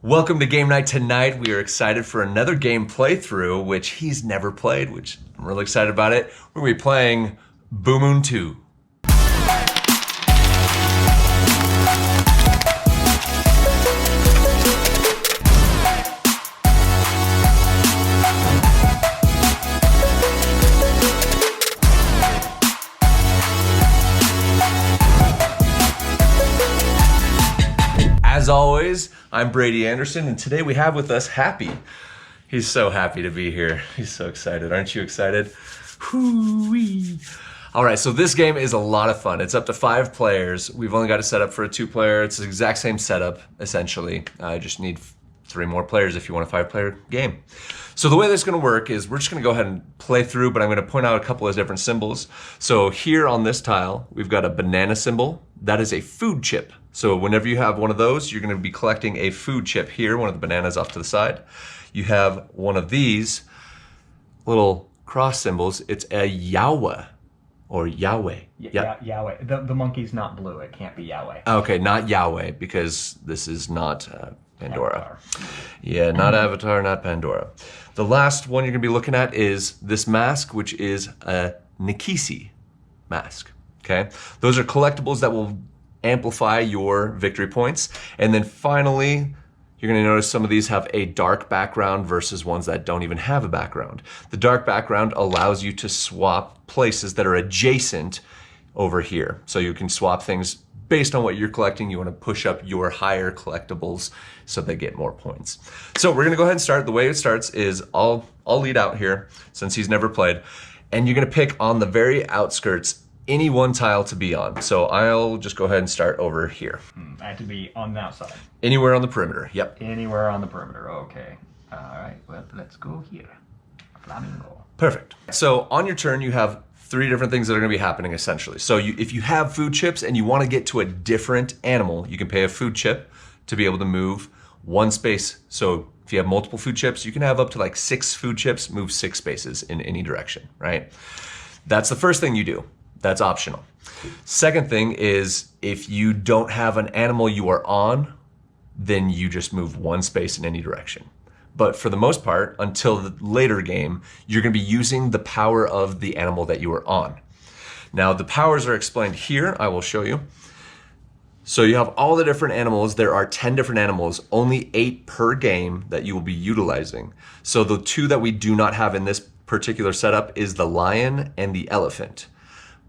Welcome to game night tonight. We are excited for another game playthrough, which he's never played, which I'm really excited about it. We're going to be playing Bumuntu. As always, I'm Brady Anderson, and today we have with us Happy. He's so happy to be here. He's so excited. Aren't you excited? Hoo-wee. All right, so this game is a lot of fun. It's up to 5 players. We've only got it set up for a 2-player. It's the exact same setup, essentially. I just need 3 more players if you want a 5-player game. So the way this is going to work is we're just going to go ahead and play through, but I'm going to point out a couple of different symbols. So here on this tile, we've got a banana symbol. That is a food chip. So whenever you have one of those, you're going to be collecting a food chip here, one of the bananas off to the side. You have one of these little cross symbols. It's a Yahweh or Yahweh. Yahweh. The monkey's not blue. It can't be Yahweh. Okay, not Yahweh, because this is not Pandora. Avatar. Yeah, not Avatar, not Pandora. The last one you're going to be looking at is this mask, which is a Nikisi mask. Okay, those are collectibles that will amplify your victory points. And then finally, you're going to notice some of these have a dark background versus ones that don't even have a background. The dark background allows you to swap places that are adjacent over here. So you can swap things based on what you're collecting. You want to push up your higher collectibles so they get more points. So we're going to go ahead and start. The way it starts is I'll lead out here since he's never played. And you're going to pick on the very outskirts any one tile to be on. So I'll just go ahead and start over here. I have to be on the outside. Anywhere on the perimeter, yep. Anywhere on the perimeter, okay. All right, well, let's go here. Flamingo. Perfect. So on your turn, you have 3 different things that are gonna be happening essentially. So if you have food chips and you wanna get to a different animal, you can pay a food chip to be able to move 1 space. So if you have multiple food chips, you can have up to like 6 food chips, move 6 spaces in any direction, right? That's the first thing you do. That's optional. Second thing is if you don't have an animal you are on, then you just move 1 space in any direction. But for the most part, until the later game, you're gonna be using the power of the animal that you are on. Now the powers are explained here, I will show you. So you have all the different animals. There are 10 different animals, only 8 per game that you will be utilizing. So the 2 that we do not have in this particular setup is the lion and the elephant.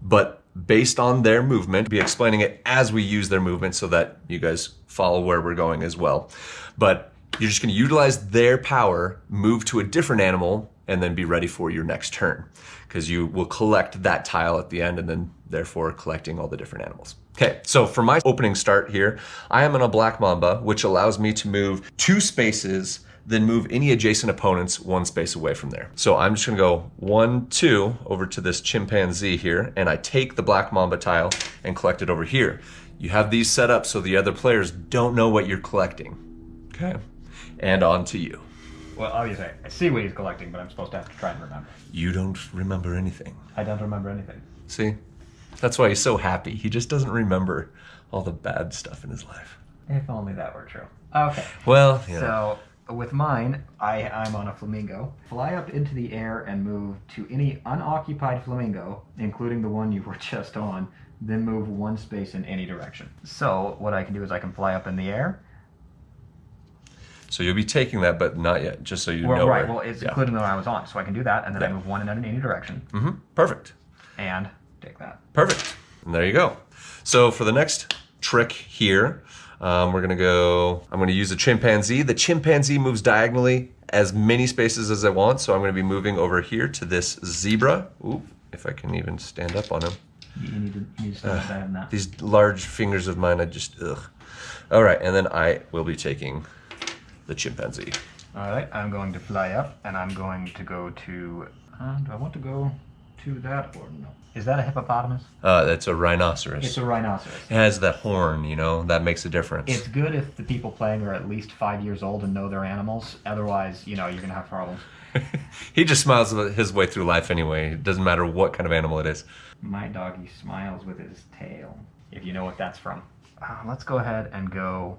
But based on their movement, we'll be explaining it as we use their movement so that you guys follow where we're going as well. But you're just gonna utilize their power, move to a different animal, and then be ready for your next turn. Because you will collect that tile at the end and then therefore collecting all the different animals. Okay, so for my opening start here, I am on a black mamba, which allows me to move 2 spaces, then move any adjacent opponents 1 space away from there. So I'm just gonna go 1, 2 over to this chimpanzee here, and I take the black mamba tile and collect it over here. You have these set up so the other players don't know what you're collecting. Okay, and on to you. Well, obviously, I see what he's collecting, but I'm supposed to have to try and remember. You don't remember anything. I don't remember anything. See, that's why he's so happy. He just doesn't remember all the bad stuff in his life. If only that were true. Okay. Well, yeah. So with mine, I'm on a flamingo. Fly up into the air and move to any unoccupied flamingo, including the one you were just on, then move 1 space in any direction. So what I can do is I can fly up in the air. So you'll be taking that, but not yet, just so you know. Right, well, it's including the one I was on, so I can do that, and then I move 1 in any direction. Mm-hmm, perfect. And take that. Perfect, and there you go. So for the next trick here, I'm gonna use a chimpanzee. The chimpanzee moves diagonally as many spaces as I want, so I'm gonna be moving over here to this zebra. Ooh, if I can even stand up on him. You need to stand up on that. These large fingers of mine, ugh. All right, and then I will be taking the chimpanzee. All right, I'm going to fly up, and I'm going to go to, do I want to go to that or no? Is that a hippopotamus? That's a rhinoceros. It's a rhinoceros. It has that horn, you know, that makes a difference. It's good if the people playing are at least 5 years old and know their animals. Otherwise, you know, you're gonna have problems. He just smiles his way through life anyway. It doesn't matter what kind of animal it is. My doggy smiles with his tail, if you know what that's from. Let's go ahead and go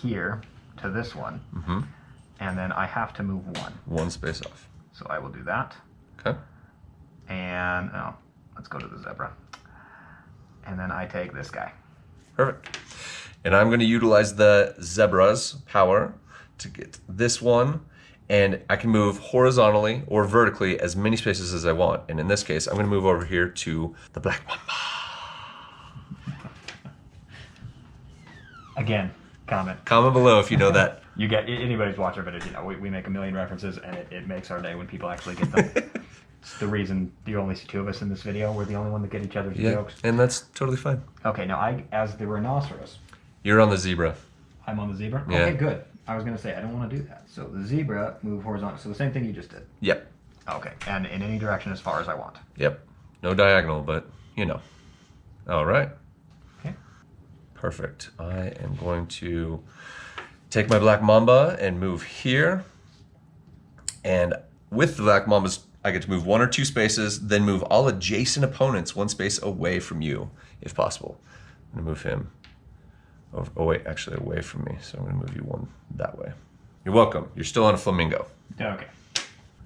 here. to this one. Mm-hmm. And then I have to move one. One space off. So I will do that. Okay. And let's go to the zebra. And then I take this guy. Perfect. And I'm going to utilize the zebra's power to get this one. And I can move horizontally or vertically as many spaces as I want. And in this case, I'm going to move over here to the black mamba. Again, comment. Comment below if you know that. You get anybody's watch our videos, you know, we make a million references and it makes our day when people actually get them. It's the reason you only see two of us in this video. We're the only one that get each other's jokes. And that's totally fine. Okay, now as the rhinoceros. You're on the zebra. I'm on the zebra? Yeah. Okay, good. I was going to say, I don't want to do that. So the zebra, move horizontal. So the same thing you just did. Yep. Okay, and in any direction as far as I want. Yep. No diagonal, but you know. All right. Okay. Perfect. I am going to take my black mamba and move here. And with the black mambas, I get to move 1 or 2 spaces, then move all adjacent opponents 1 space away from you, if possible. I'm gonna move him over, actually away from me. So I'm gonna move you 1 that way. You're welcome. You're still on a flamingo. Okay.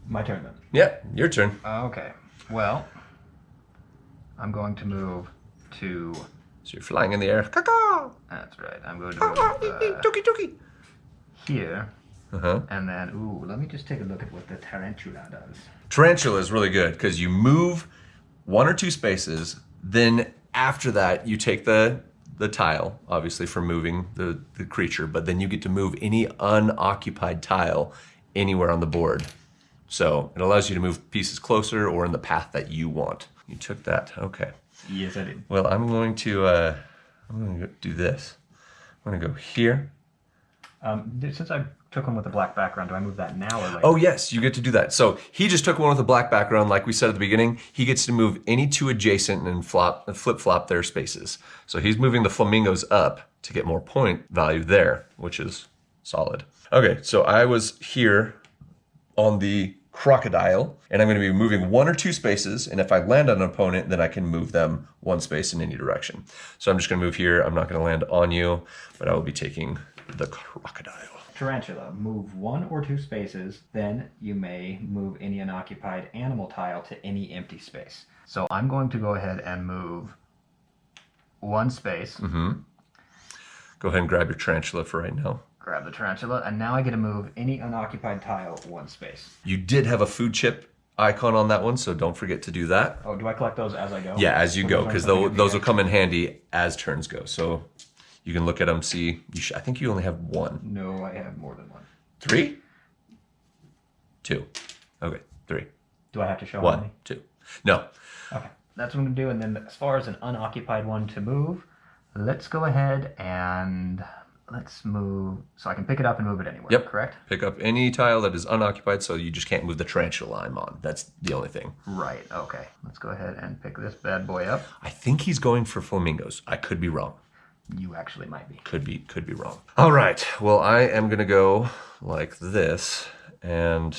My turn then. Yeah, your turn. Okay. Well, I'm going to move to... So you're flying in the air. Caw-caw! That's right. I'm going to move Tuki. here. Uh-huh. And then, ooh, let me just take a look at what the tarantula does. Tarantula is really good because you move 1 or 2 spaces, then after that you take the tile, obviously for moving the creature, but then you get to move any unoccupied tile anywhere on the board. So it allows you to move pieces closer or in the path that you want. You took that, okay. Yes, I did. Well, I'm going to do this. I'm gonna go here. Since I took one with a black background, do I move that now or later? Oh yes, you get to do that. So he just took one with a black background, like we said at the beginning. He gets to move any 2 adjacent and flip-flop their spaces. So he's moving the flamingos up to get more point value there, which is solid. Okay, so I was here on the crocodile, and I'm going to be moving 1 or 2 spaces, and if I land on an opponent, then I can move them 1 space in any direction. So I'm just going to move here. I'm not going to land on you, but I will be taking the crocodile. Tarantula, move 1 or 2 spaces, then you may move any unoccupied animal tile to any empty space. So I'm going to go ahead and move 1 space. Mm-hmm. Go ahead and grab your tarantula for right now. Grab the tarantula, and now I get to move any unoccupied tile 1 space. You did have a food chip icon on that one, so don't forget to do that. Oh, do I collect those as I go? Yeah, as you go, because those will come in handy as turns go. So you can look at them, see. I think you only have 1. No, I have more than 1. 3? 2. Okay, 3. Do I have to show 1, how many? 2. No. Okay, that's what I'm going to do. And then as far as an unoccupied one to move, let's go ahead and let's move, so I can pick it up and move it anywhere, Yep. correct? Pick up any tile that is unoccupied, so you just can't move the tarantula I'm on. That's the only thing. Right, okay. Let's go ahead and pick this bad boy up. I think he's going for flamingos. I could be wrong. You actually might be. Could be wrong. All right, well, I am gonna go like this. And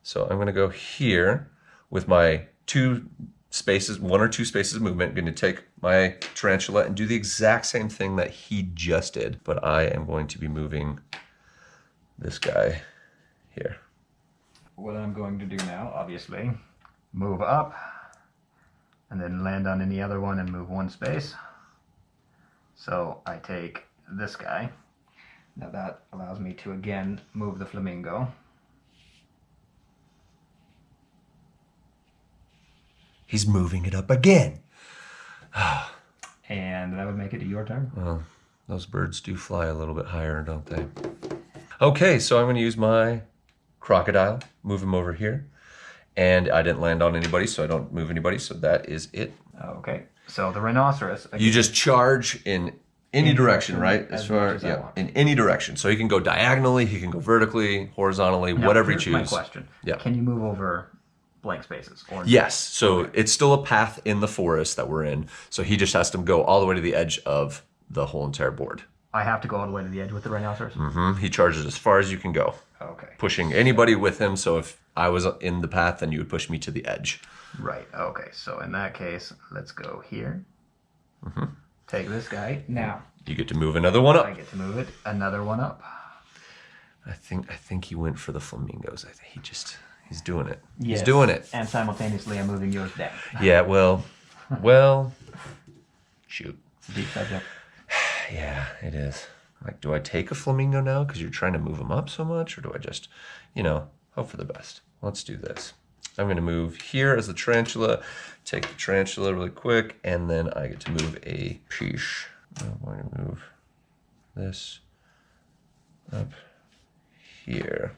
so I'm gonna go here with my 2 spaces, 1 or 2 spaces of movement. I'm gonna take my tarantula and do the exact same thing that he just did, but I am going to be moving this guy here. What I'm going to do now, obviously, move up and then land on any other one and move 1 space. So I take this guy. Now that allows me to again move the flamingo. He's moving it up again. And that would make it to your turn. Well, those birds do fly a little bit higher, don't they? Okay, so I'm going to use my crocodile, move him over here. And I didn't land on anybody, so I don't move anybody, so that is it. Okay, so the rhinoceros. You just charge in any direction, right? As far as I want. in any direction. So he can go diagonally, he can go vertically, horizontally, Now, whatever you here's choose. My question. Yeah. Can you move over blank spaces? Or Yes, so it's still a path in the forest that we're in. So he just has to go all the way to the edge of the whole entire board. I have to go all the way to the edge with the rhinoceros? He charges as far as you can go, Okay. pushing anybody with him. So if I was in the path, then you would push me to the edge. Right, okay. So in that case, let's go here. Take this guy. Now, You get to move another one I up. get to move it another one up. I think he went for the flamingos. I think he's doing it. Yes. He's doing it. And simultaneously, I'm moving yours down. Yeah, well, shoot. Deep subject. Yeah, it is. Like, do I take a flamingo now because you're trying to move him up so much, or do I just, hope for the best? Let's do this. I'm going to move here as the tarantula, take the tarantula really quick, and then I get to move a piece. I'm going to move this up here.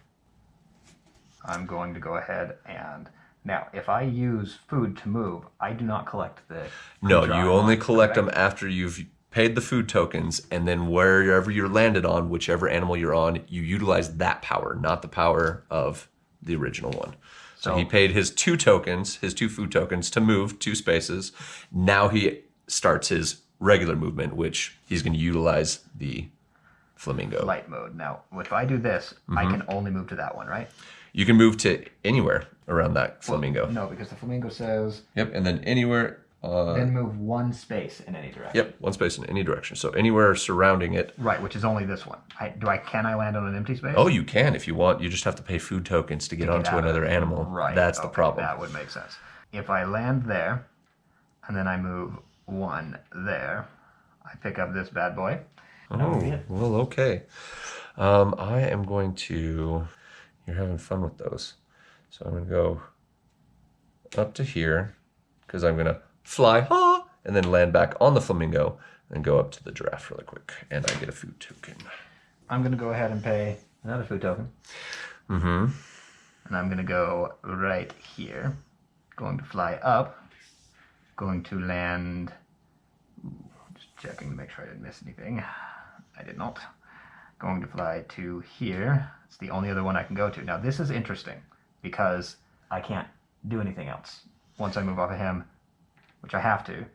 I'm going to go ahead and now, if I use food to move, I do not collect the. No, you only collect them after you've paid the food tokens, and then wherever you're landed on, whichever animal you're on, you utilize that power, not the power of the original one. So he paid his 2 tokens, his 2 food tokens to move 2 spaces. Now he starts his regular movement, which he's going to utilize the flamingo. Flight mode. Now, if I do this, I can only move to that one, right? You can move to anywhere around that flamingo. Well, no, because the flamingo says. Yep, and then anywhere. Then move 1 space in any direction. Yep, 1 space in any direction. So anywhere surrounding it. Right, which is only this one. Can I land on an empty space? Oh, you can if you want. You just have to pay food tokens to get onto another animal. Right. That's the problem. That would make sense. If I land there, and then I move 1 there, I pick up this bad boy. Oh, well, okay. I am going to. You're having fun with those. So I'm going to go up to here because I'm going to fly, and then land back on the flamingo and go up to the giraffe really quick. And I get a food token. I'm going to go ahead and pay another food token. Mm-hmm. And I'm going to go right here. Going to fly up. Going to land. Just checking to make sure I didn't miss anything. I did not. Going to fly to here. It's the only other one I can go to. Now this is interesting because I can't do anything else. Once I move off of him, which I have to,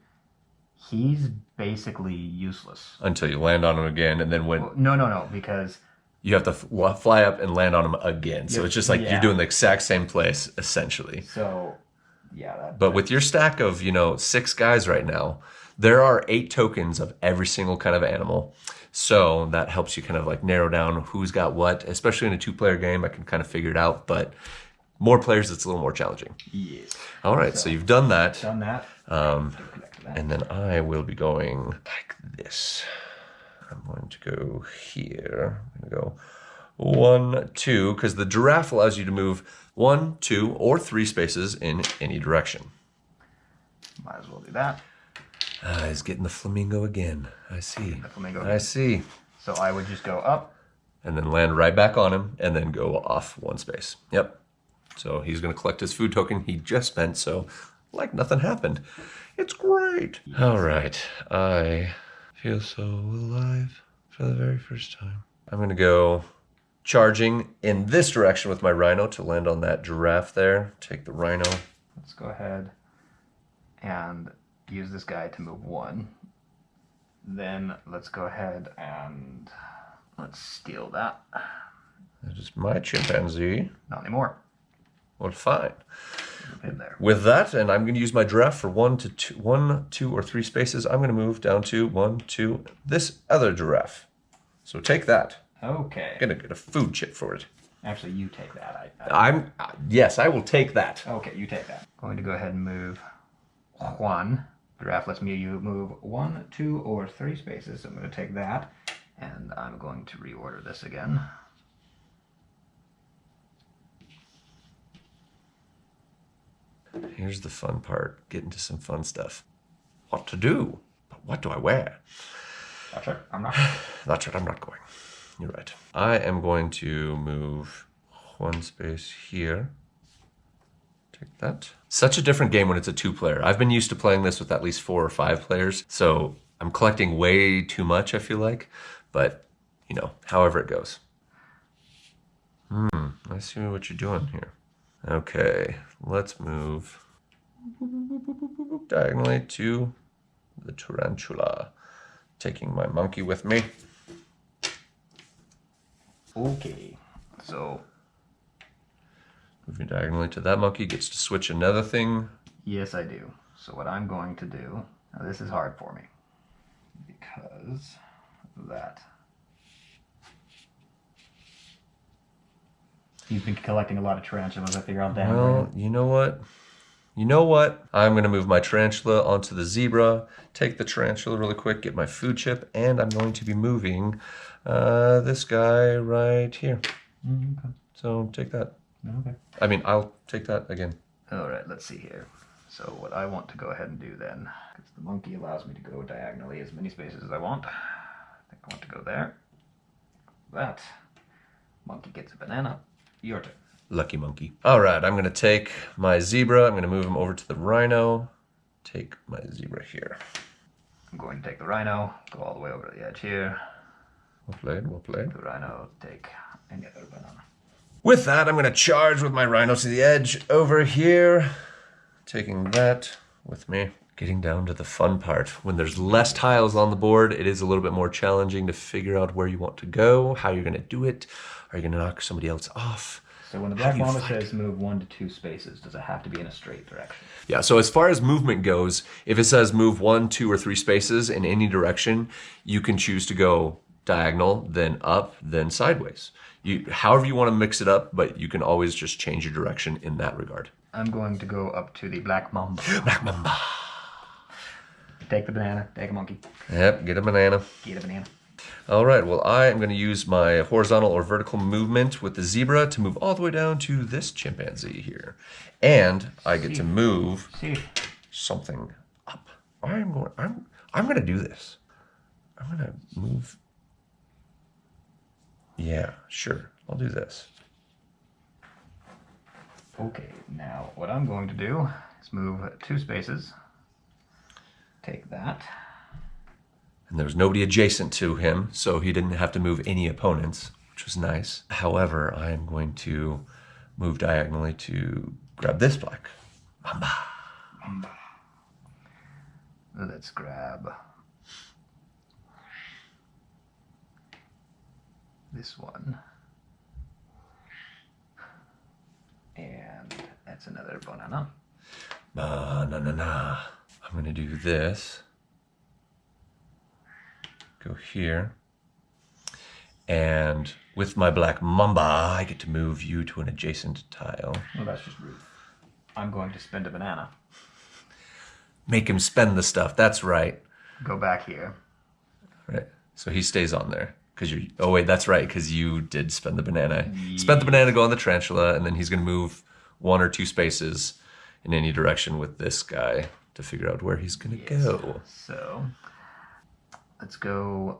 he's basically useless. Until you land on him again, and then when... No, because... You have to fly up and land on him again. So it's just like you're doing the exact same place, essentially. So, yeah. But with your stack of, 6 guys right now, there are 8 tokens of every single kind of animal. So that helps you kind of like narrow down who's got what, especially in a 2-player game. I can kind of figure it out, but more players, it's a little more challenging. Yes. All right, so you've done that. Done that. And then I will be going like this. I'm going to go here. I'm going to go 1, 2, because the giraffe allows you to move 1, 2, or 3 spaces in any direction. Might as well do that. He's getting the flamingo again. I see. The flamingo. I see. So I would just go up. And then land right back on him, and then go off 1 space. Yep. So he's going to collect his food token he just spent, so like nothing happened. It's great. All right. I feel so alive for the very first time. I'm going to go charging in this direction with my rhino to land on that giraffe there. Take the rhino. Let's go ahead and use this guy to move 1. Then let's go ahead and let's steal that. That is my chimpanzee. Not anymore. Well, fine. In there. With that, and I'm going to use my giraffe for 1, 2, or 3 spaces. I'm going to move down to 1, 2, this other giraffe. So take that. Okay. I'm going to get a food chip for it. Actually, you take that. Yes, I will take that. Okay, you take that. Going to go ahead and move 1. Giraffe lets me move 1, 2, or 3 spaces. So I'm going to take that, and I'm going to reorder this again. Here's the fun part, getting to some fun stuff. What to do? But what do I wear? That's right, I'm not. That's right, I'm not going. You're right. I am going to move 1 space here. Take that. Such a different game when it's a 2-player. I've been used to playing this with at least 4 or 5 players, so I'm collecting way too much, I feel like. But, however it goes. I see what you're doing here. Okay, let's move diagonally to the tarantula. Taking my monkey with me. Okay, so moving diagonally to that monkey gets to switch another thing. Yes, I do. So what I'm going to do, now this is hard for me because of that. You've been collecting a lot of tarantulas. I figure I'll down. Well, you know what? You know what? I'm going to move my tarantula onto the zebra, take the tarantula really quick, get my food chip, and I'm going to be moving this guy right here. Okay. So take that. Okay. I mean, I'll take that again. All right, let's see here. So what I want to go ahead and do then, because the monkey allows me to go diagonally as many spaces as I want. I think I want to go there. That monkey gets a banana. Your turn. Lucky monkey. All right, I'm going to take my zebra. I'm going to move him over to the rhino. Take my zebra here. I'm going to take the rhino, go all the way over to the edge here. Well played, well played. The rhino, take any other banana. With that, I'm going to charge with my rhino to the edge over here. Taking that with me. Getting down to the fun part. When there's less tiles on the board, it is a little bit more challenging to figure out where you want to go, how you're going to do it. Are you going to knock somebody else off? So when the black mamba says move 1 to 2 spaces, does it have to be in a straight direction? Yeah, so as far as movement goes, if it says move 1, 2, or 3 spaces in any direction, you can choose to go diagonal, then up, then sideways. However you want to mix it up, but you can always just change your direction in that regard. I'm going to go up to the black mamba. Black mamba. Take the banana, take a monkey. Yep, get a banana. Get a banana. All right, well, I am going to use my horizontal or vertical movement with the zebra to move all the way down to this chimpanzee here. And I get to move something up. I'm going to do this. I'm going to move. Yeah, sure. I'll do this. Okay, now what I'm going to do is move 2 spaces. Take that. And there was nobody adjacent to him, so he didn't have to move any opponents, which was nice. However, I am going to move diagonally to grab this black mamba. Let's grab this one. And that's another banana. Banana. I'm going to do this. Go here. And with my black mamba, I get to move you to an adjacent tile. Well, that's just rude. I'm going to spend a banana. Make him spend the stuff. That's right. Go back here. Right. So he stays on there. Because you're. Oh, wait, that's right. Because you did spend the banana. Spent the banana, go on the tarantula, and then he's going to move 1 or 2 spaces in any direction with this guy to figure out where he's going to go. So let's go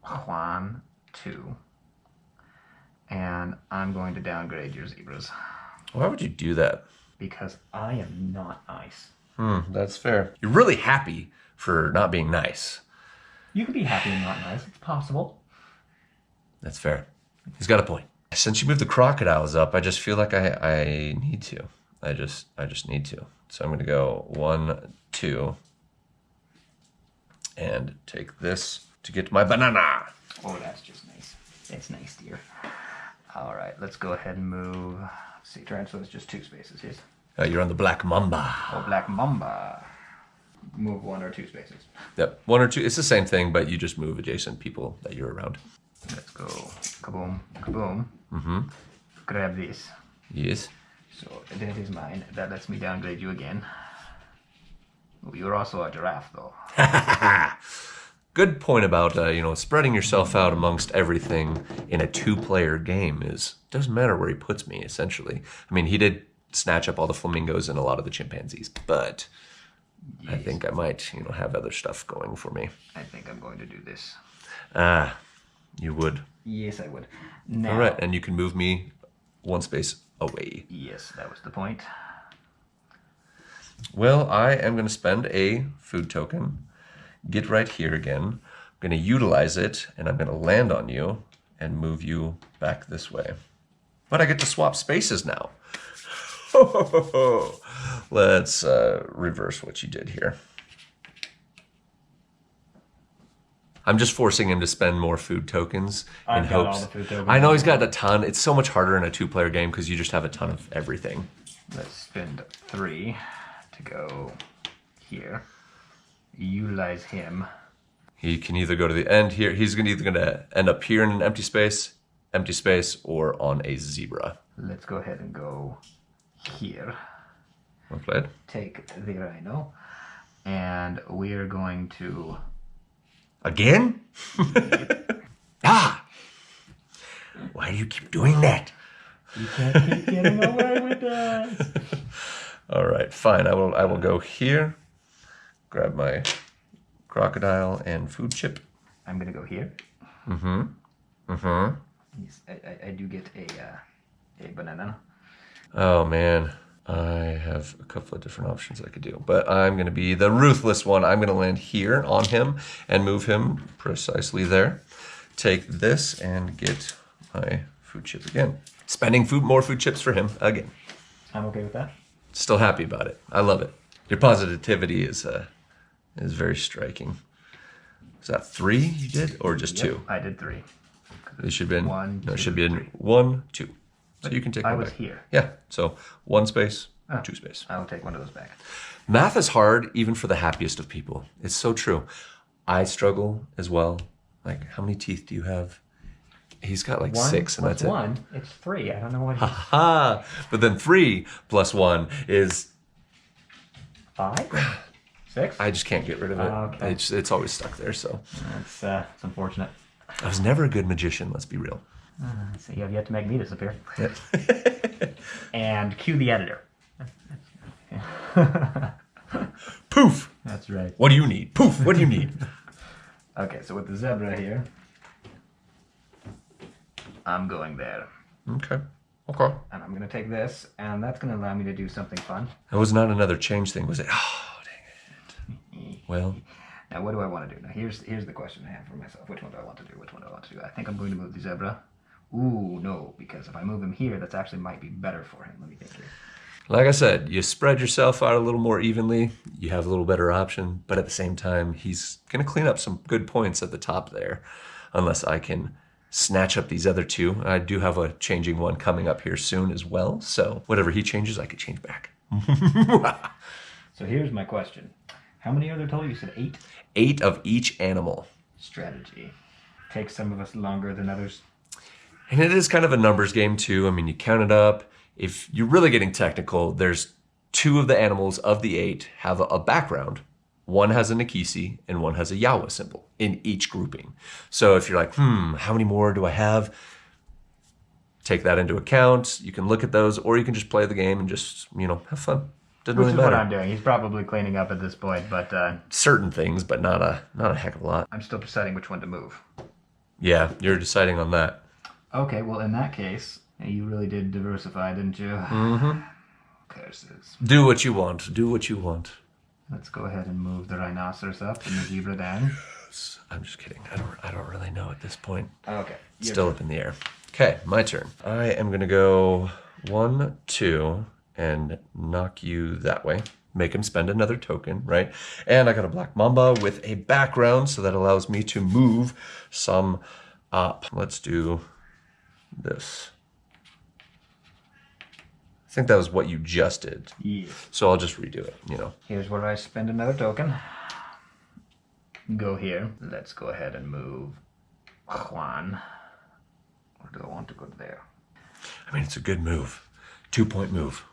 Juan 2. And I'm going to downgrade your zebras. Why would you do that? Because I am not nice. That's fair. You're really happy for not being nice. You can be happy and not nice. It's possible. That's fair. He's got a point. Since you moved the crocodiles up, I just feel like I need to. I just need to. So I'm going to go 1, 2, and take this to get my banana. Oh, that's just nice. That's nice, dear. All right, let's go ahead and move. Let's see, tarantula is just 2 spaces. Yes. You're on the black mamba. Oh, black mamba. Move 1 or 2 spaces. Yep, 1 or 2. It's the same thing, but you just move adjacent people that you're around. Let's go. Kaboom, kaboom. Grab this. Yes. So that is mine. That lets me downgrade you again. Oh, you're also a giraffe, though. Good point about spreading yourself out amongst everything in a 2-player game is doesn't matter where he puts me. Essentially, I mean, he did snatch up all the flamingos and a lot of the chimpanzees, but yes. I think I might have other stuff going for me. I think I'm going to do this. You would. Yes, I would. Now, all right, and you can move me 1 space away. Yes, that was the point. Well, I am going to spend a food token. Get right here again. I'm going to utilize it, and I'm going to land on you and move you back this way. But I get to swap spaces now. Let's reverse what you did here. I'm just forcing him to spend more food tokens in hopes. All the food tokens. I know he's got a ton. It's so much harder in a 2-player game because you just have a ton of everything. Let's spend 3 to go here. Utilize him. He can either go to the end here. He's either going to end up here in an empty space, empty space or on a zebra. Let's go ahead and go here. Well played. Take the rhino, and we're going to... Again? Ah! Why do you keep doing that? You can't keep getting away with that. All right, fine. I will go here, grab my crocodile and food chip. I'm gonna go here. Yes, I do get a banana. Oh man, I have a couple of different options I could do, but I'm gonna be the ruthless one. I'm gonna land here on him and move him precisely there. Take this and get my food chip again. Spending more food chips for him again. I'm okay with that. Still happy about it. I love it. Your positivity is very striking. Is that 3 you did, or just 2? I did 3. It should have been One, no. It two, should be in three. 1, 2. So you can take. I one was back. here. Yeah. So 1 space, 2 space. I will take one of those back. Math is hard, even for the happiest of people. It's so true. I struggle as well. Like, how many teeth do you have? He's got like 6, and that's it. 1, it's 3. I don't know what he's... Ha! But then 3 plus 1 is 5? 6? I just can't get rid of it. Okay. It's always stuck there. So It's unfortunate. I was never a good magician. Let's be real. So you have yet to make me disappear. Yep. And cue the editor. Poof! That's right. What do you need? Poof! What do you need? Okay, so with the zebra here, I'm going there. Okay. Okay. And I'm going to take this, and that's going to allow me to do something fun. That was not another change thing, was it? Oh, dang it. Well, Now, what do I want to do? Now, here's the question I have for myself. Which one do I want to do? Which one do I want to do? I think I'm going to move the zebra. Ooh, no, because if I move him here, that's actually might be better for him. Let me think here. like I said, you spread yourself out a little more evenly. You have a little better option, but at the same time, he's going to clean up some good points at the top there, unless I can snatch up these other 2. I do have a changing one coming up here soon as well, so whatever he changes, I could change back. So here's my question. How many are there total? You said 8? 8 of each animal. Strategy. Takes some of us longer than others. And it is kind of a numbers game too. I mean, you count it up. If you're really getting technical, there's 2 of the animals of the 8 have a background. One has a Nikisi and one has a Yawa symbol in each grouping. So if you're like, how many more do I have? Take that into account. You can look at those, or you can just play the game and just, have fun. Doesn't Which really is matter. what I'm doing. He's probably cleaning up at this point, but Certain things, but not a heck of a lot. I'm still deciding which one to move. Yeah, you're deciding on that. Okay, well, in that case, you really did diversify, didn't you? Mm-hmm. Curses. Do what you want. Do what you want. Let's go ahead and move the rhinoceros up and the zebra down. I'm just kidding. I don't really know at this point. Okay. Still up in the air. Okay, my turn. I am going to go 1, 2, and knock you that way. Make him spend another token, right? And I got a black mamba with a background, so that allows me to move some up. Let's do this. I think that was what you just did. Yes. So I'll just redo it, Here's where I spend another token. Go here. Let's go ahead and move Juan. Or do I want to go there? I mean, it's a good move. 2-point move.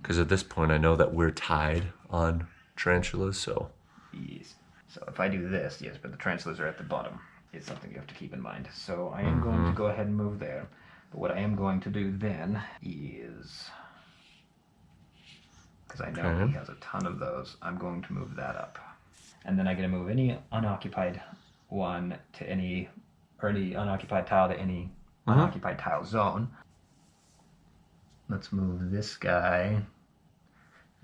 Because at this point, I know that we're tied on tarantulas, so... Yes. So if I do this, yes, but the tarantulas are at the bottom. It's something you have to keep in mind. So I am going to go ahead and move there. But what I am going to do then is... because I know he has a ton of those, I'm going to move that up. And then I'm going to move any unoccupied one to any, or any unoccupied tile to any unoccupied tile zone. Let's move this guy.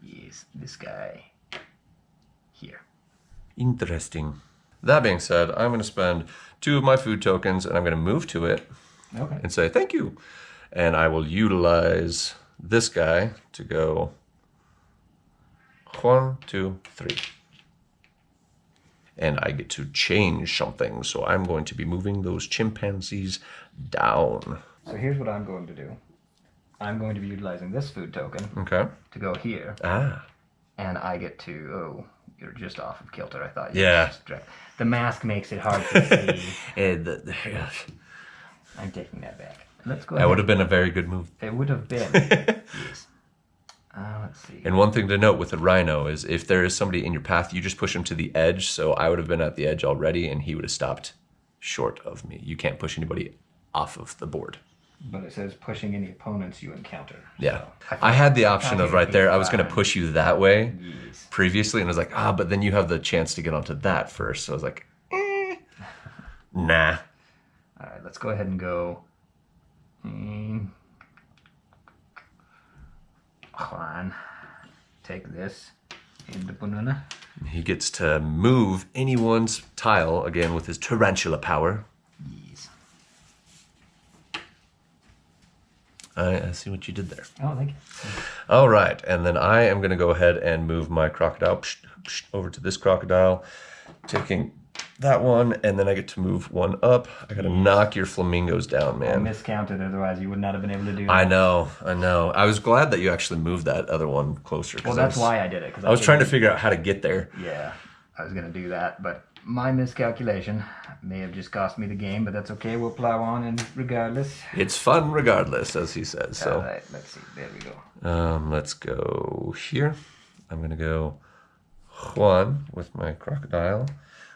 Yes, this guy here. Interesting. That being said, I'm going to spend 2 of my food tokens, and I'm going to move to it Okay. and say thank you. And I will utilize this guy to go 1, 2, 3. And I get to change something, so I'm going to be moving those chimpanzees down. So here's what I'm going to do. I'm going to be utilizing this food token Okay. to go here, Ah. and I get to, oh, you're just off of kilter. I thought you Yeah. were just the mask makes it hard to see. I'm taking that back. Let's go That ahead. would have been a very good move. It would have been. Yes. Let's see. And one thing to note with a rhino is if there is somebody in your path, you just push him to the edge. So I would have been at the edge already and he would have stopped short of me. You can't push anybody off of the board. But it says pushing any opponents you encounter. Yeah. So I had the option of right there. I was going to fine. push you that way Yes. previously. And I was like, but then you have the chance to get onto that first. So I was like, nah. All right, let's go ahead and go. Juan, take this into banana. He gets to move anyone's tile again with his tarantula power. Yes. I see what you did there. Oh, thank you. All right, and then I am going to go ahead and move my crocodile over to this crocodile, taking that one, and then I get to move one up. I got to knock your flamingos down, I man. miscounted, otherwise you would not have been able to do that. I know. I was glad that you actually moved that other one closer. Well, that's why I did it. I was trying to figure out how to get there. Yeah, I was going to do that, but my miscalculation may have just cost me the game, but that's okay. We'll plow on, and regardless. It's fun regardless, as he says. So All right, let's see. There we go. let's go here. I'm going to go Juan with my crocodile,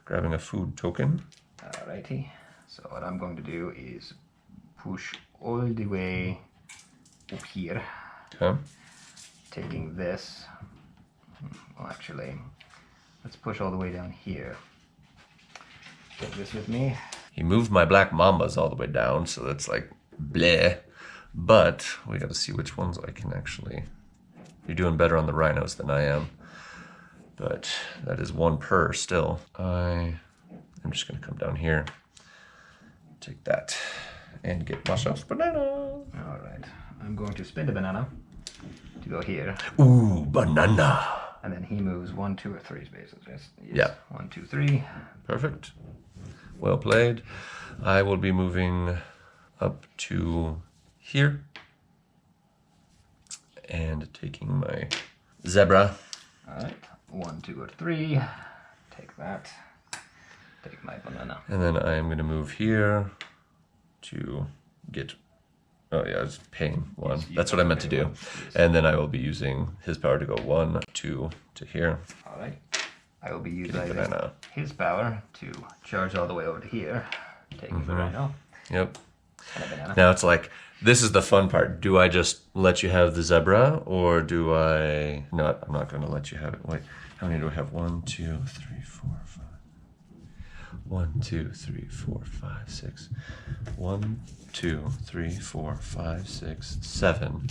grabbing a food token. Alrighty. So what I'm going to do is push all the way up here, Okay. taking this. Well, actually, let's push all the way down here. Take this with me. He moved my black mambas all the way down, so that's like bleh. But we got to see which ones I can actually. You're doing better on the rhinos than I am. But that is one per still. I'm just going to come down here, take that, and get myself a banana. All right. I'm going to spin the banana to go here. Ooh, banana. And then he moves 1, 2, or 3 spaces. Yes. Yeah. 1, 2, 3. Perfect. Well played. I will be moving up to here and taking my zebra. All right. 1, 2, or 3. Take that. Take my banana. And then I am going to move here to get. Oh, yeah, I was paying 1. Yes, you That's what I meant to pay do. 1. Yes. And then I will be using his power to go 1, 2 to here. All right. I will be using banana. his power to charge all the way over to here, taking the rhino Yep. and a banana. Now it's like, this is the fun part. Do I just let you have the zebra, or do I... No, I'm not going to let you have it. Wait, how many do I have? 1, 2, 3, 4, 5. 1, 2, 3, 4, 5, 6. 1, 2, 3, 4, 5, 6, 7.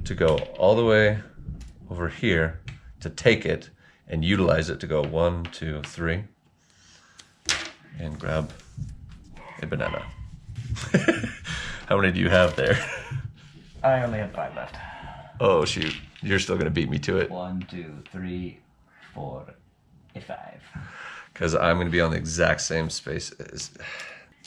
To go all the way over here to take it and utilize it to go 1, 2, 3. And grab a banana. How many do you have there? I only have 5 left. Oh, shoot. You're still going to beat me to it. 1, 2, 3, 4, 5. Because I'm going to be on the exact same space as...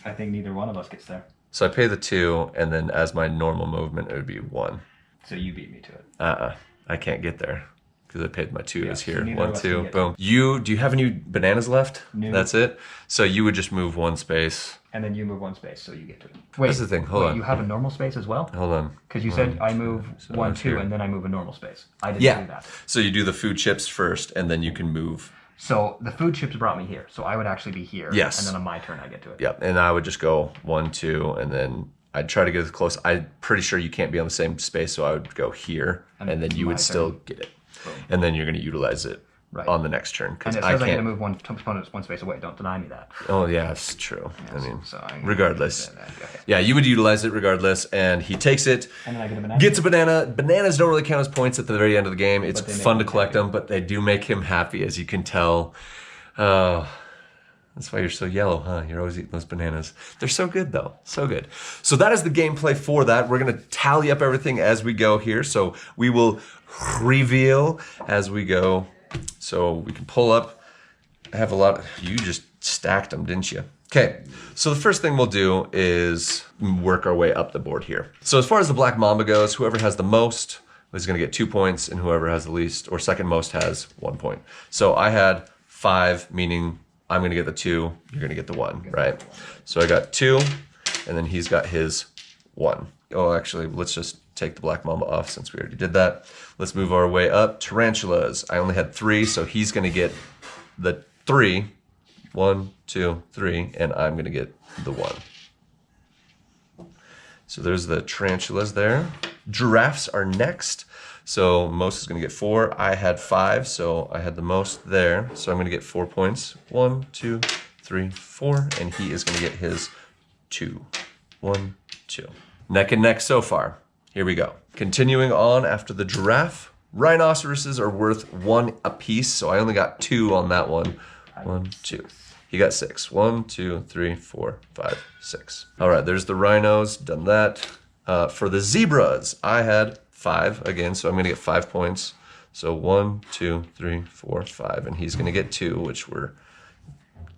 I think neither one of us gets there. So I pay the 2, and then as my normal movement, it would be 1. So you beat me to it. I can't get there. Because I paid my 2 is so here. neither 1, of us can 2, get boom. Do you have any bananas left? No. That's it? So you would just move 1 space. And then you move 1 space, so you get to it. Wait, That's the thing. Hold on. You have a normal space as well? Hold on. Because you said I move So 1, it's 2, here. and then I move a normal space. I didn't Yeah. do that. So you do the food chips first, and then you can move. So the food chips brought me here. So I would actually be here. Yes. And then on my turn, I get to it. Yep. And I would just go 1, 2, and then I'd try to get as close. I'm pretty sure you can't be on the same space, so I would go here, and then you my would still turn. get it. Boom. And then you're going to utilize it Right. on the next turn. Because And it I says I get to can't. move one opponent 1 space away. Don't deny me that. Oh, yeah, it's true. I mean, So I'm regardless. Okay. Yeah, you would utilize it regardless, and he takes it, And then I get a banana. gets a banana. Bananas don't really count as points at the very end of the game. It's But they make fun to him collect happy. them, but they do make him happy, as you can tell. Oh, that's why you're so yellow, huh? You're always eating those bananas. They're so good, though. So good. So that is the gameplay for that. We're going to tally up everything as we go here. So we will reveal as we go. So we can pull up. I have a lot. You just stacked them, didn't you? Okay, so the first thing we'll do is work our way up the board here. So as far as the Black Mamba goes, whoever has the most is going to get 2 points, and whoever has the least or second most has 1 point. So I had 5, meaning I'm going to get the 2, you're going to get the 1, right? So I got 2, and then he's got his 1. Oh, actually, let's just take the black mamba off since we already did that. Let's move our way up. Tarantulas. I only had 3, so he's going to get the 3. 1, 2, 3, and I'm going to get the 1. So there's the tarantulas there. Giraffes are next. So most is going to get 4. I had 5, so I had the most there. So I'm going to get 4 points. 1, 2, 3, 4, and he is going to get his 2. 1, 2. Neck and neck so far. Here we go. Continuing on after the giraffe, rhinoceroses are worth 1 apiece, so I only got 2 on that one. 1, 2. He got 6. 1, 2, 3, 4, 5, 6. All right, there's the rhinos. Done that. For the zebras, I had 5 again, so I'm going to get 5 points. So 1, 2, 3, 4, 5, and he's going to get 2, which were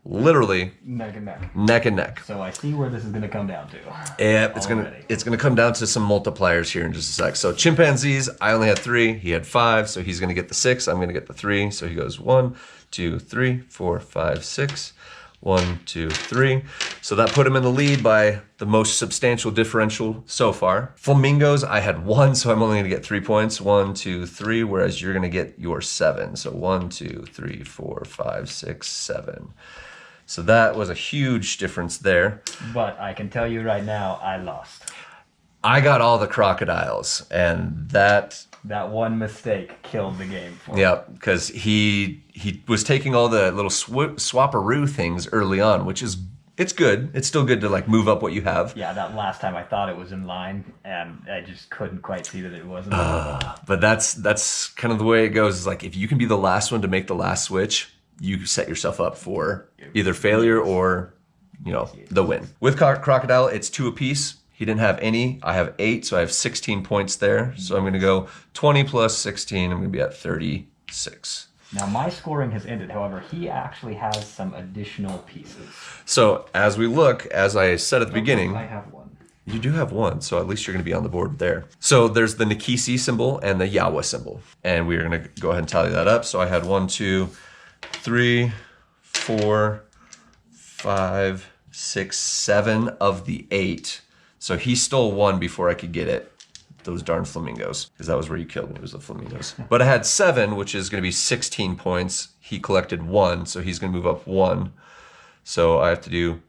literally neck and neck. Neck and neck. So I see where this is going to come down to. Yeah, it's gonna come down to some multipliers here in just a sec. So chimpanzees, I only had 3. He had 5, so he's going to get the 6. I'm going to get the 3. So he goes 1, 2, 3, 4, 5, 6. 1, 2, 3. So that put him in the lead by the most substantial differential so far. Flamingos, I had 1, so I'm only going to get 3 points. 1, 2, 3, whereas you're going to get your 7. So 1, 2, 3, 4, 5, 6, 7. So that was a huge difference there. But I can tell you right now, I lost. I got all the crocodiles, and that one mistake killed the game for me. Yeah, because he was taking all the little swapperoo things early on, which is, it's good. It's still good to like move up what you have. Yeah, that last time I thought it was in line, and I just couldn't quite see that it wasn't. But that's kind of the way it goes. Is like if you can be the last one to make the last switch, you set yourself up for either failure or, the win. With crocodile, it's 2 apiece. He didn't have any. I have 8, so I have 16 points there. So I'm going to go 20 plus 16. I'm going to be at 36. Now my scoring has ended. However, he actually has some additional pieces. So as we look, as I said at the beginning, I have 1. You do have 1, so at least you're going to be on the board there. So there's the Nikisi symbol and the Yawa symbol, and we're going to go ahead and tally that up. So I had 1, 2, 3, 4, 5, 6, 7 of the 8. So he stole 1 before I could get it. Those darn flamingos, because that was where you killed me, was the flamingos. But I had 7, which is going to be 16 points. He collected 1, so he's going to move up 1. So I have to do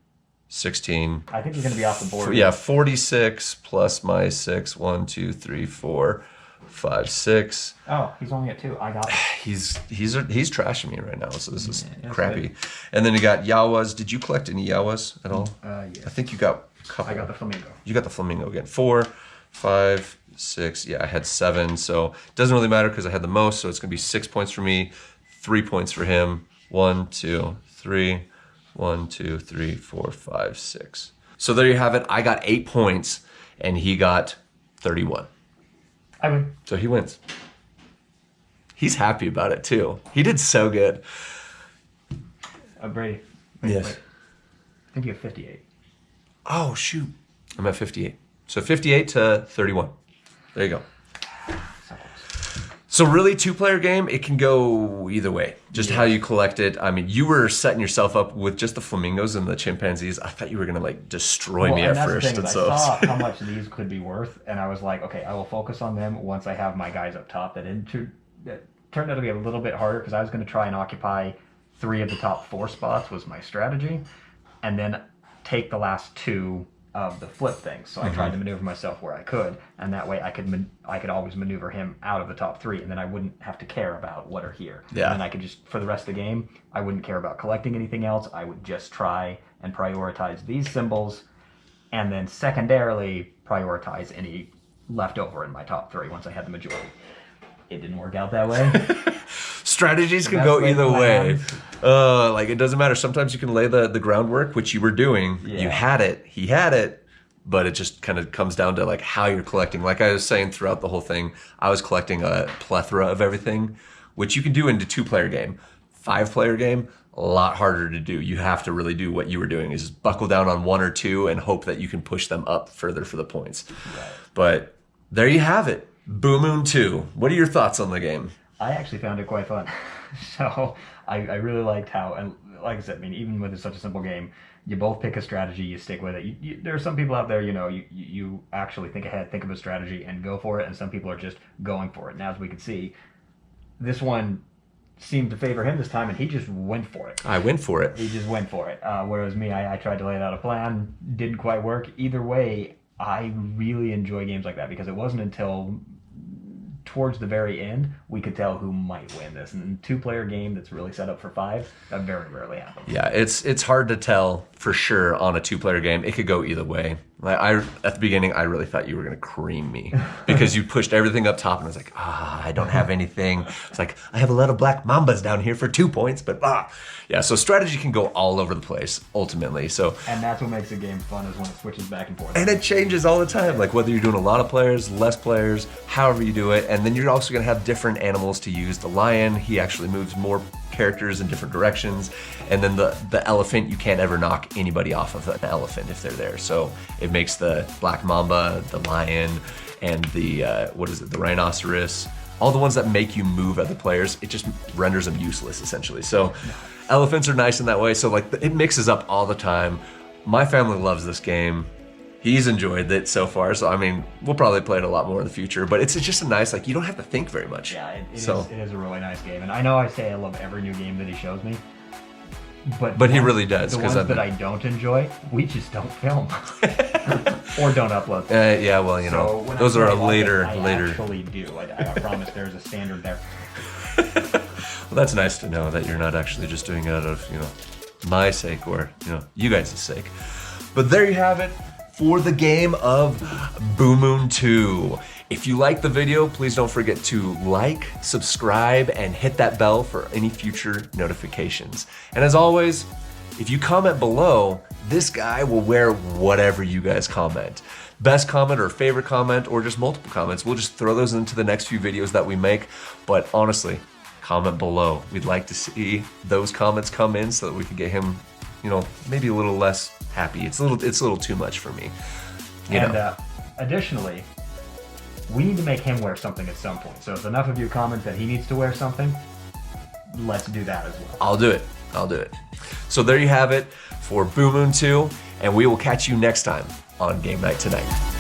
16. I think you're going to be off the board. Yeah, 46 plus my 6. 1, 2, 3, 4, 5, 6. Oh, he's only at 2. I got it. He's trashing me right now, so this is crappy. Good. And then you got Yawas. Did you collect any Yawas at all? Yes. I think you got a couple. I got the flamingo. You got the flamingo again. 4, 5, 6. Yeah, I had 7. So it doesn't really matter because I had the most. So it's going to be 6 points for me, 3 points for him. 1, 2, 3. 1, 2, 3, 4, 5, 6. So there you have it. I got 8 points, and he got 31. I win. So he wins. He's happy about it too. He did so good. Brady. Yes. Wait. I think you have 58. Oh shoot. I'm at 58. So 58 to 31. There you go. So really, 2-player game, it can go either way. Just how you collect it. I mean, you were setting yourself up with just the flamingos and the chimpanzees. I thought you were gonna like destroy me at first. I saw how much these could be worth, and I was like, okay, I will focus on them once I have my guys up top. That turned out to be a little bit harder because I was going to try and occupy 3 of the top 4 spots was my strategy, and then take the last 2 of the flip things. So I tried to maneuver myself where I could, and that way I could always maneuver him out of the top 3, and then I wouldn't have to care about what are here. Yeah. And then I could just, for the rest of the game, I wouldn't care about collecting anything else. I would just try and prioritize these symbols, and then secondarily prioritize any left over in my top 3 once I had the majority. It didn't work out that way. Strategies can go either way. Like it doesn't matter. Sometimes you can lay the groundwork, which you were doing. Yeah. You had it. He had it. But it just kind of comes down to like how you're collecting. Like I was saying throughout the whole thing, I was collecting a plethora of everything, which you can do into 2-player game. 5-player game, a lot harder to do. You have to really do what you were doing, is just buckle down on 1 or 2 and hope that you can push them up further for the points. Right. But there you have it. Bumuntu. What are your thoughts on the game? I actually found it quite fun. So I really liked how, and like I said, I mean, even with such a simple game, You both pick a strategy, you stick with it. There are some people out there, you actually think ahead, think of a strategy, and go for it, and some people are just going for it. And as we can see, this one seemed to favor him this time, and he just went for it. I went for it. He just went for it. Whereas me, I tried to lay out a plan, didn't quite work. Either way, I really enjoy games like that because it wasn't until towards the very end we could tell who might win this. And a 2-player game that's really set up for 5, that very rarely happens. Yeah, it's hard to tell for sure on a 2-player game. It could go either way. Like at the beginning, I really thought you were gonna cream me because you pushed everything up top, and I was like, I don't have anything. It's like I have a lot of black mambas down here for 2 points, but yeah. So strategy can go all over the place ultimately. So and that's what makes a game fun is when it switches back and forth. And it changes all the time, like whether you're doing a lot of players, less players, however you do it. And then you're also gonna have different animals to use. The lion, he actually moves more characters in different directions. And then the elephant, you can't ever knock anybody off of an elephant if they're there. So it makes the black mamba, the lion, and the, the rhinoceros, all the ones that make you move other players, it just renders them useless essentially. So elephants are nice in that way. So like it mixes up all the time. My family loves this game. He's enjoyed it so far. So I mean, we'll probably play it a lot more in the future, but it's just a nice, like you don't have to think very much. Yeah, it is a really nice game. And I know I say I love every new game that he shows me, but he really does. The ones that I don't enjoy, we just don't film or don't upload. Yeah, well, those are later. I actually do. I promise there's a standard there. Well, that's nice to know that you're not actually just doing it out of my sake or you guys' sake. But there you have it for the game of Bumuntu. If you like the video, please don't forget to like, subscribe, and hit that bell for any future notifications. And as always, if you comment below, this guy will wear whatever you guys comment. Best comment or favorite comment or just multiple comments, we'll just throw those into the next few videos that we make. But honestly, comment below. We'd like to see those comments come in so that we can get him, maybe a little less happy. It's a little too much for me. Additionally, we need to make him wear something at some point. So if enough of you comment that he needs to wear something, let's do that as well. I'll do it. So there you have it for Bumuntu, and we will catch you next time on Game Night Tonight.